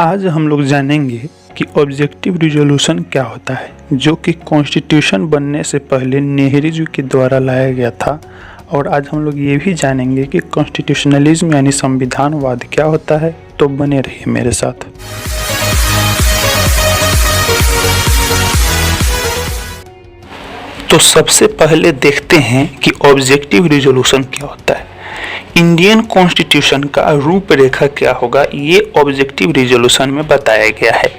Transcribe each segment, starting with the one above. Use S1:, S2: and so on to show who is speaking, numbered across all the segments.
S1: आज हम लोग जानेंगे कि ऑब्जेक्टिव रिजोल्यूशन क्या होता है, जो कि कॉन्स्टिट्यूशन बनने से पहले नेहरू जी के द्वारा लाया गया था। और आज हम लोग ये भी जानेंगे कि कॉन्स्टिट्यूशनलिज्म यानी संविधानवाद क्या होता है। तो बने रहिए मेरे साथ। तो सबसे पहले देखते हैं कि ऑब्जेक्टिव रिजोल्यूशन क्या होता है। इंडियन कॉन्स्टिट्यूशन का रूपरेखा क्या होगा, ये ऑब्जेक्टिव रिजोल्यूशन में बताया गया है।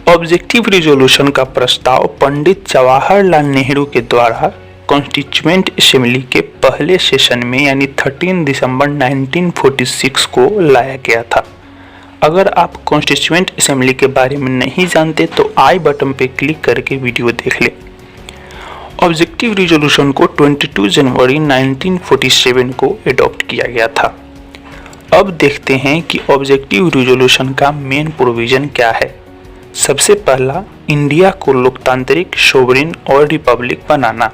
S1: ऑब्जेक्टिव रिजोल्यूशन का प्रस्ताव पंडित जवाहरलाल नेहरू के द्वारा कॉन्स्टिट्यूएंट असेंबली के पहले सेशन में यानी 13 दिसंबर 1946 को लाया गया था। अगर आप कॉन्स्टिट्यूएंट असेंबली के बारे में नहीं जानते तो आई बटन पर क्लिक करके वीडियो देख लें। ऑब्जेक्टिव रिजोल्यूशन को 22 जनवरी 1947 को एडॉप्ट किया गया था। अब देखते हैं कि ऑब्जेक्टिव रिजोल्यूशन का मेन प्रोविजन क्या है। सबसे पहला, इंडिया को लोकतांत्रिक, सोवरेन और रिपब्लिक बनाना।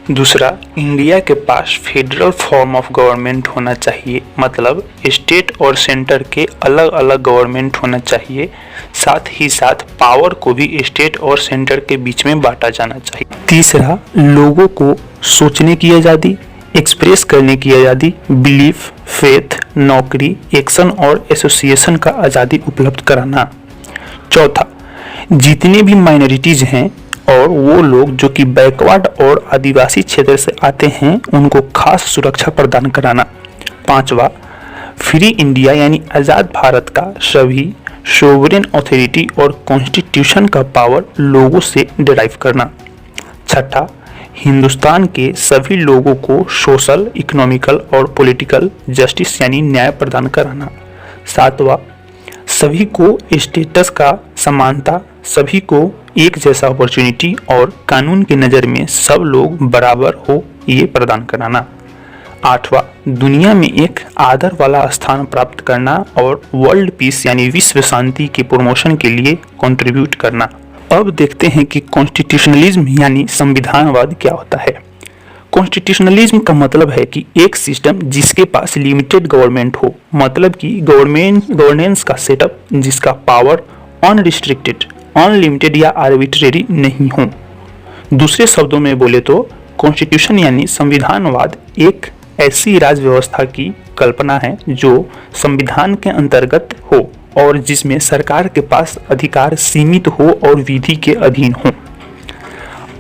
S1: दूसरा, इंडिया के पास फेडरल फॉर्म ऑफ गवर्नमेंट होना चाहिए, मतलब स्टेट और सेंटर के अलग अलग गवर्नमेंट होना चाहिए। साथ ही साथ पावर को भी स्टेट और सेंटर के बीच में बांटा जाना चाहिए। तीसरा, लोगों को सोचने की आज़ादी, एक्सप्रेस करने की आज़ादी, बिलीफ, फेथ, नौकरी, एक्शन और एसोसिएशन का आज़ादी उपलब्ध कराना। चौथा, जितने भी माइनॉरिटीज हैं और वो लोग जो कि बैकवर्ड और आदिवासी क्षेत्र से आते हैं उनको खास सुरक्षा प्रदान कराना। पांचवा, फ्री इंडिया यानी आज़ाद भारत का सभी सोवरेन अथॉरिटी और कॉन्स्टिट्यूशन का पावर लोगों से डिराइव करना। छठा, हिंदुस्तान के सभी लोगों को सोशल, इकोनॉमिकल और पॉलिटिकल जस्टिस यानी न्याय प्रदान कराना। सातवां, सभी को स्टेटस का समानता, सभी को एक जैसा अपॉर्चुनिटी और कानून की नज़र में सब लोग बराबर हो, ये प्रदान कराना। आठवां, दुनिया में एक आदर वाला स्थान प्राप्त करना और वर्ल्ड पीस यानी विश्व शांति के प्रमोशन के लिए कंट्रीब्यूट करना। अब देखते हैं कि कॉन्स्टिट्यूशनलिज्म यानी संविधानवाद क्या होता है। कॉन्स्टिट्यूशनलिज्म का मतलब है कि एक सिस्टम जिसके पास लिमिटेड गवर्नमेंट हो, मतलब कि गवर्नेंस का सेटअप जिसका पावर अनरिस्ट्रिक्टेड, अनलिमिटेड या आर्बिट्रेरी नहीं हो। दूसरे शब्दों में बोले तो कॉन्स्टिट्यूशन यानी संविधानवाद एक ऐसी राज व्यवस्था की कल्पना है जो संविधान के अंतर्गत हो और जिसमें सरकार के पास अधिकार सीमित हो और विधि के अधीन हो।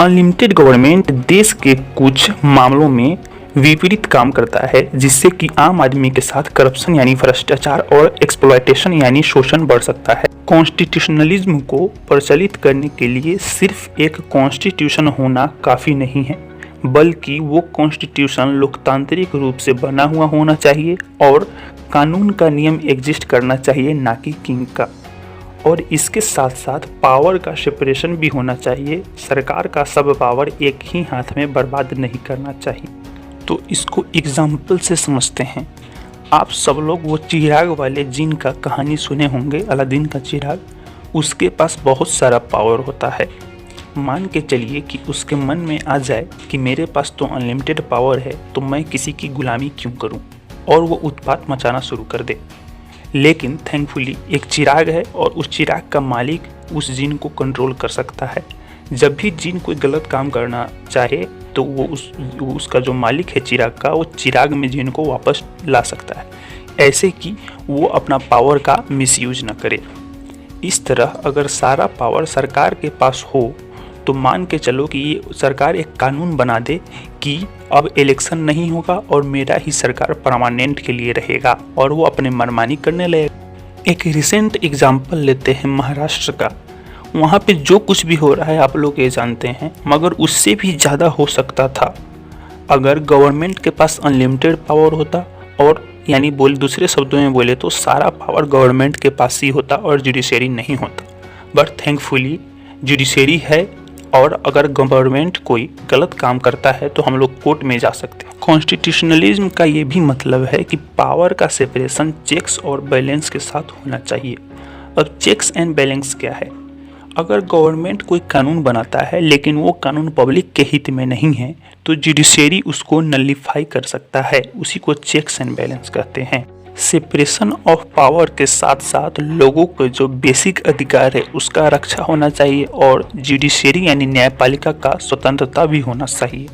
S1: अनलिमिटेड गवर्नमेंट देश के कुछ मामलों में विपरीत काम करता है, जिससे कि आम आदमी के साथ करप्शन यानी भ्रष्टाचार और एक्सप्लॉयटेशन यानी शोषण बढ़ सकता है। कॉन्स्टिट्यूशनलिज्म को प्रचलित करने के लिए सिर्फ एक कॉन्स्टिट्यूशन होना काफ़ी नहीं है, बल्कि वो कॉन्स्टिट्यूशन लोकतांत्रिक रूप से बना हुआ होना चाहिए और कानून का नियम एग्जिस्ट करना चाहिए, ना कि किंग का। और इसके साथ साथ पावर का सेपरेशन भी होना चाहिए। सरकार का सब पावर एक ही हाथ में बर्बाद नहीं करना चाहिए। तो इसको एग्जाम्पल से समझते हैं। आप सब लोग वो चिराग वाले जिन का कहानी सुने होंगे, अलादीन का चिराग। उसके पास बहुत सारा पावर होता है। मान के चलिए कि उसके मन में आ जाए कि मेरे पास तो अनलिमिटेड पावर है, तो मैं किसी की गुलामी क्यों करूं, और वो उत्पात मचाना शुरू कर दे। लेकिन थैंकफुली एक चिराग है और उस चिराग का मालिक उस जिन को कंट्रोल कर सकता है। जब भी जिन कोई गलत काम करना चाहे तो वो उसका जो मालिक है चिराग का, वो चिराग में जिन को वापस ला सकता है, ऐसे कि वो अपना पावर का मिसयूज न करे। इस तरह अगर सारा पावर सरकार के पास हो तो मान के चलो कि ये सरकार एक कानून बना दे कि अब इलेक्शन नहीं होगा और मेरा ही सरकार परमानेंट के लिए रहेगा, और वो अपने मनमानी करने लगेगा। एक रिसेंट एग्जाम्पल लेते हैं महाराष्ट्र का। वहाँ पे जो कुछ भी हो रहा है आप लोग ये जानते हैं, मगर उससे भी ज़्यादा हो सकता था अगर गवर्नमेंट के पास अनलिमिटेड पावर होता, और यानी दूसरे शब्दों में बोले तो सारा पावर गवर्नमेंट के पास ही होता और जुडिशरी नहीं होता। बट थैंकफुली जुडिशरी है, और अगर गवर्नमेंट कोई गलत काम करता है तो हम लोग कोर्ट में जा सकते हैं। कॉन्स्टिट्यूशनलिज्म का ये भी मतलब है कि पावर का सेपरेशन चेक्स और बैलेंस के साथ होना चाहिए। अब चेक्स एंड बैलेंस क्या है? अगर गवर्नमेंट कोई कानून बनाता है लेकिन वो कानून पब्लिक के हित में नहीं है तो जुडिशरी उसको नलिफाई कर सकता है, उसी को चेक्स एंड बैलेंस कहते हैं। सेपरेशन ऑफ पावर के साथ साथ लोगों के जो बेसिक अधिकार है उसका रक्षा होना चाहिए और जुडिशरी यानी न्यायपालिका का स्वतंत्रता भी होना चाहिए।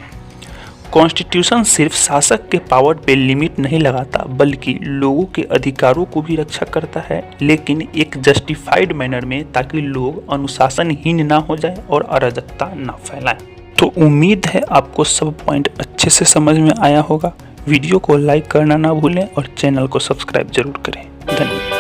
S1: कॉन्स्टिट्यूशन सिर्फ शासक के पावर पे लिमिट नहीं लगाता बल्कि लोगों के अधिकारों को भी रक्षा करता है, लेकिन एक जस्टिफाइड मैनर में, ताकि लोग अनुशासनहीन ना हो जाए और अराजकता ना फैलाएं। तो उम्मीद है आपको सब पॉइंट अच्छे से समझ में आया होगा। वीडियो को लाइक करना ना भूलें और चैनल को सब्सक्राइब जरूर करें। धन्यवाद।